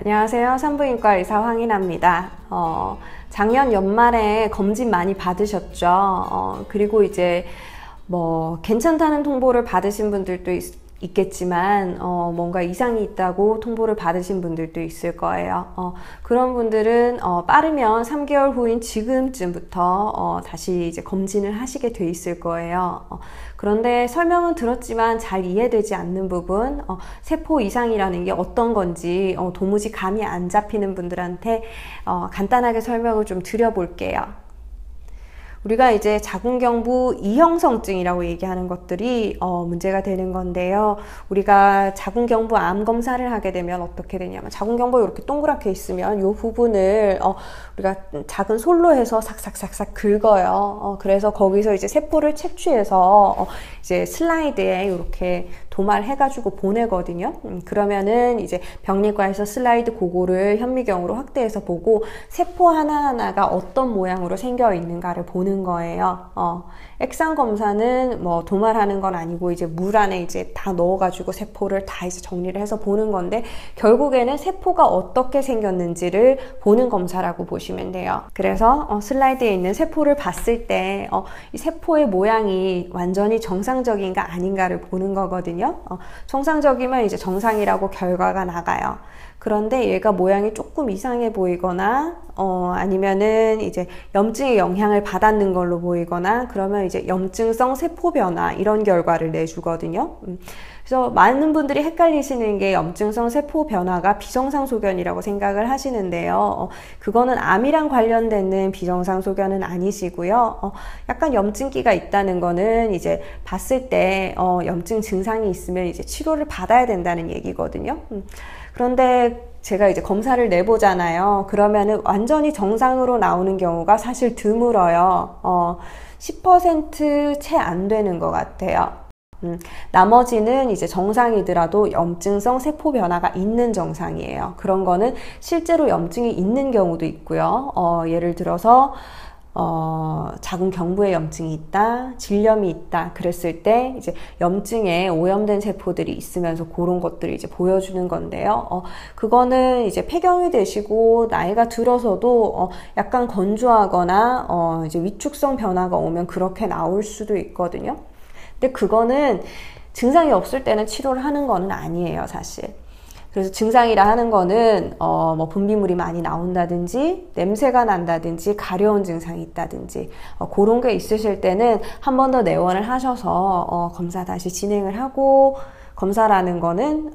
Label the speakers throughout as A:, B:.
A: 안녕하세요. 산부인과 의사 황인아입니다. 작년 연말에 검진 많이 받으셨죠? 그리고 이제 괜찮다는 통보를 받으신 분들도 있겠지만 뭔가 이상이 있다고 통보를 받으신 분들도 있을 거예요. 그런 분들은 빠르면 3개월 후인 지금쯤부터 다시 이제 검진을 하시게 돼 있을 거예요. 그런데 설명은 들었지만 잘 이해되지 않는 부분, 세포 이상이라는 게 어떤 건지 도무지 감이 안 잡히는 분들한테 간단하게 설명을 좀 드려볼게요. 우리가 이제 자궁경부 이형성증이라고 얘기하는 것들이 문제가 되는 건데요. 우리가 자궁경부 암 검사를 하게 되면 어떻게 되냐면 자궁경부가 이렇게 동그랗게 있으면 이 부분을 우리가 작은 솔로 해서 삭삭삭삭 긁어요. 그래서 거기서 이제 세포를 채취해서 이제 슬라이드에 이렇게 도말해가지고 보내거든요. 그러면은 이제 병리과에서 슬라이드 그거를 현미경으로 확대해서 보고 세포 하나하나가 어떤 모양으로 생겨 있는가를 보는 거예요. 액상 검사는 도말하는 건 아니고 이제 물 안에 이제 다 넣어가지고 세포를 다 이제 정리를 해서 보는 건데 결국에는 세포가 어떻게 생겼는지를 보는 검사라고 보시면 돼요. 그래서 슬라이드에 있는 세포를 봤을 때 이 세포의 모양이 완전히 정상적인가 아닌가를 보는 거거든요. 정상적이면 이제 정상이라고 결과가 나가요. 그런데 얘가 모양이 조금 이상해 보이거나 아니면은 이제 염증의 영향을 받았는 걸로 보이거나 그러면 이제 염증성 세포 변화 이런 결과를 내주거든요. 그래서 많은 분들이 헷갈리시는 게 염증성 세포 변화가 비정상 소견이라고 생각을 하시는데요. 그거는 암이랑 관련되는 비정상 소견은 아니시고요. 약간 염증기가 있다는 거는 이제 봤을 때 염증 증상이 있으면 이제 치료를 받아야 된다는 얘기거든요. 그런데 제가 이제 검사를 내보잖아요. 그러면은 완전히 정상으로 나오는 경우가 사실 드물어요. 10% 채 안 되는 것 같아요. 나머지는 이제 정상이더라도 염증성 세포 변화가 있는 정상이에요. 그런 거는 실제로 염증이 있는 경우도 있고요. 예를 들어서 자궁경부에 염증이 있다, 질염이 있다 그랬을 때 이제 염증에 오염된 세포들이 있으면서 그런 것들이 이제 보여주는 건데요. 그거는 이제 폐경이 되시고 나이가 들어서도 약간 건조하거나 이제 위축성 변화가 오면 그렇게 나올 수도 있거든요. 근데 그거는 증상이 없을 때는 치료를 하는 거는 아니에요, 사실. 그래서 증상이라 하는 거는 분비물이 많이 나온다든지 냄새가 난다든지 가려운 증상이 있다든지 그런 게 있으실 때는 한 번 더 내원을 하셔서 검사 다시 진행을 하고 검사라는 거는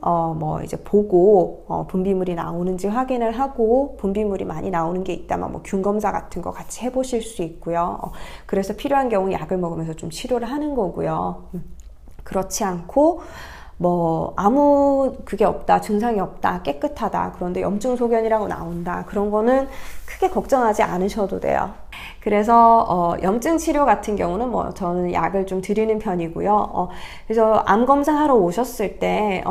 A: 이제 보고 분비물이 나오는지 확인을 하고 분비물이 많이 나오는 게 있다면 균 검사 같은 거 같이 해보실 수 있고요. 그래서 필요한 경우 약을 먹으면서 좀 치료를 하는 거고요. 그렇지 않고 아무 그게 없다, 증상이 없다, 깨끗하다, 그런데 염증 소견이라고 나온다, 그런 거는 크게 걱정하지 않으셔도 돼요. 그래서 염증 치료 같은 경우는 저는 약을 좀 드리는 편이고요. 그래서 암 검사하러 오셨을 때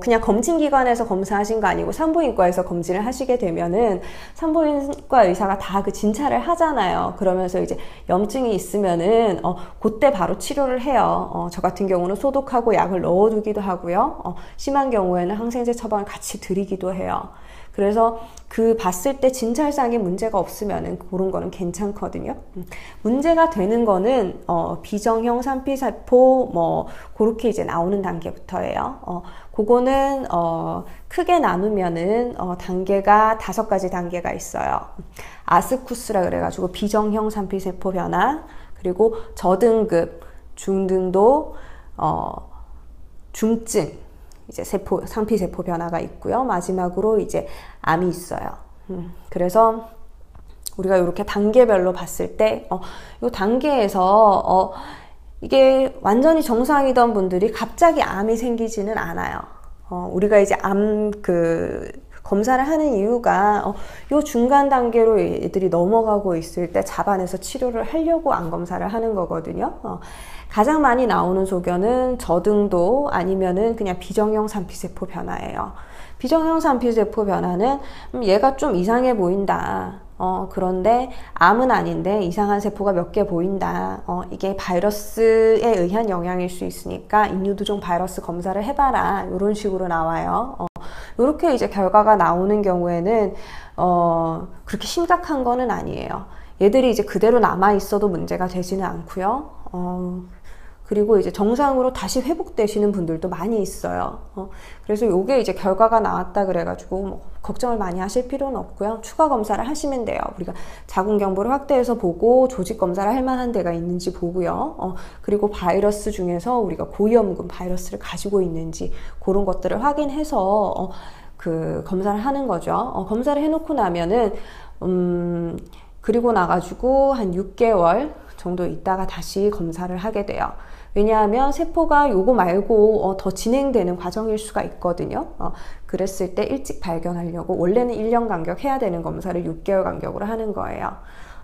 A: 그냥 검진기관에서 검사하신 거 아니고 산부인과에서 검진을 하시게 되면은 산부인과 의사가 다 그 진찰을 하잖아요. 그러면서 이제 염증이 있으면은 그때 바로 치료를 해요. 저 같은 경우는 소독하고 약을 넣어두기도 하고요. 심한 경우에는 항생제 처방을 같이 드리기도 해요. 그래서 그 봤을 때 진찰상에 문제가 없으면은 그런 거는 괜찮거든요. 문제가 되는 거는 비정형 산피세포 그렇게 이제 나오는 단계부터예요. 그거는 크게 나누면은 단계가 5가지 단계가 있어요. 아스쿠스라 그래가지고 비정형 산피세포 변화, 그리고 저등급, 중등도, 중증 이제 상피세포 변화가 있고요. 마지막으로 이제 암이 있어요. 그래서 우리가 이렇게 단계별로 봤을 때 이 단계에서 이게 완전히 정상이던 분들이 갑자기 암이 생기지는 않아요. 우리가 이제 암 검사를 하는 이유가 요 중간 단계로 애들이 넘어가고 있을 때 잡아내서 치료를 하려고 암 검사를 하는 거거든요. 가장 많이 나오는 소견은 저등도 아니면은 그냥 비정형 산피세포 변화예요. 비정형 산피세포 변화는 얘가 좀 이상해 보인다. 그런데 암은 아닌데 이상한 세포가 몇 개 보인다. 이게 바이러스에 의한 영향일 수 있으니까 인유두종 바이러스 검사를 해봐라. 이런 식으로 나와요. 이렇게 이제 결과가 나오는 경우에는 그렇게 심각한 거는 아니에요. 얘들이 이제 그대로 남아 있어도 문제가 되지는 않고요. 그리고 이제 정상으로 다시 회복되시는 분들도 많이 있어요. 그래서 요게 이제 결과가 나왔다 그래가지고 뭐 걱정을 많이 하실 필요는 없고요. 추가 검사를 하시면 돼요. 우리가 자궁 경부를 확대해서 보고 조직 검사를 할 만한 데가 있는지 보고요. 그리고 바이러스 중에서 우리가 고위험군 바이러스를 가지고 있는지 그런 것들을 확인해서 그 검사를 하는 거죠. 검사를 해놓고 나면은 그리고 나가지고 한 6개월 정도 있다가 다시 검사를 하게 돼요. 왜냐하면 세포가 요거 말고 더 진행되는 과정일 수가 있거든요. 그랬을 때 일찍 발견하려고 원래는 1년 간격 해야 되는 검사를 6개월 간격으로 하는 거예요.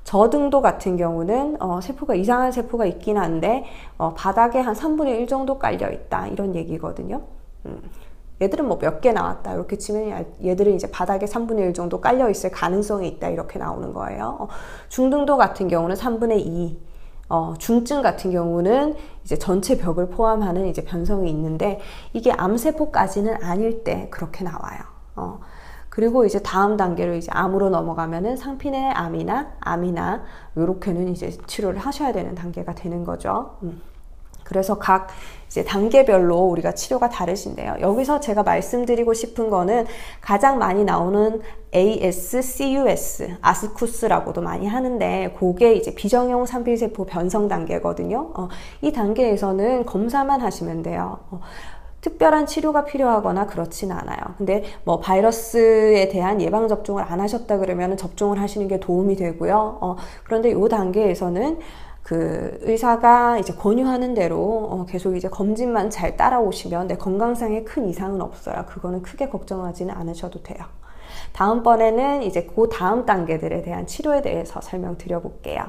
A: 저등도 같은 경우는 세포가 이상한 세포가 있긴 한데 바닥에 한 3분의 1 정도 깔려 있다 이런 얘기거든요. 얘들은 뭐 몇 개 나왔다 이렇게 치면 얘들은 이제 바닥에 3분의 1 정도 깔려 있을 가능성이 있다 이렇게 나오는 거예요. 중등도 같은 경우는 3분의 2, 중증 같은 경우는 이제 전체 벽을 포함하는 이제 변성이 있는데 이게 암세포까지는 아닐 때 그렇게 나와요. 그리고 이제 다음 단계로 이제 암으로 넘어가면은 상피내 암이나 요렇게는 이제 치료를 하셔야 되는 단계가 되는 거죠. 그래서 각 이제 단계별로 우리가 치료가 다르신데요. 여기서 제가 말씀드리고 싶은 거는 가장 많이 나오는 ASCUS, 아스쿠스라고도 많이 하는데 그게 이제 비정형 상피세포 변성 단계거든요. 이 단계에서는 검사만 하시면 돼요. 특별한 치료가 필요하거나 그렇진 않아요. 근데 뭐 바이러스에 대한 예방접종을 안 하셨다 그러면 접종을 하시는 게 도움이 되고요. 그런데 이 단계에서는 그 의사가 이제 권유하는 대로 계속 이제 검진만 잘 따라오시면 내 건강상에 큰 이상은 없어요. 그거는 크게 걱정하지는 않으셔도 돼요. 다음번에는 이제 그 다음 단계들에 대한 치료에 대해서 설명드려 볼게요.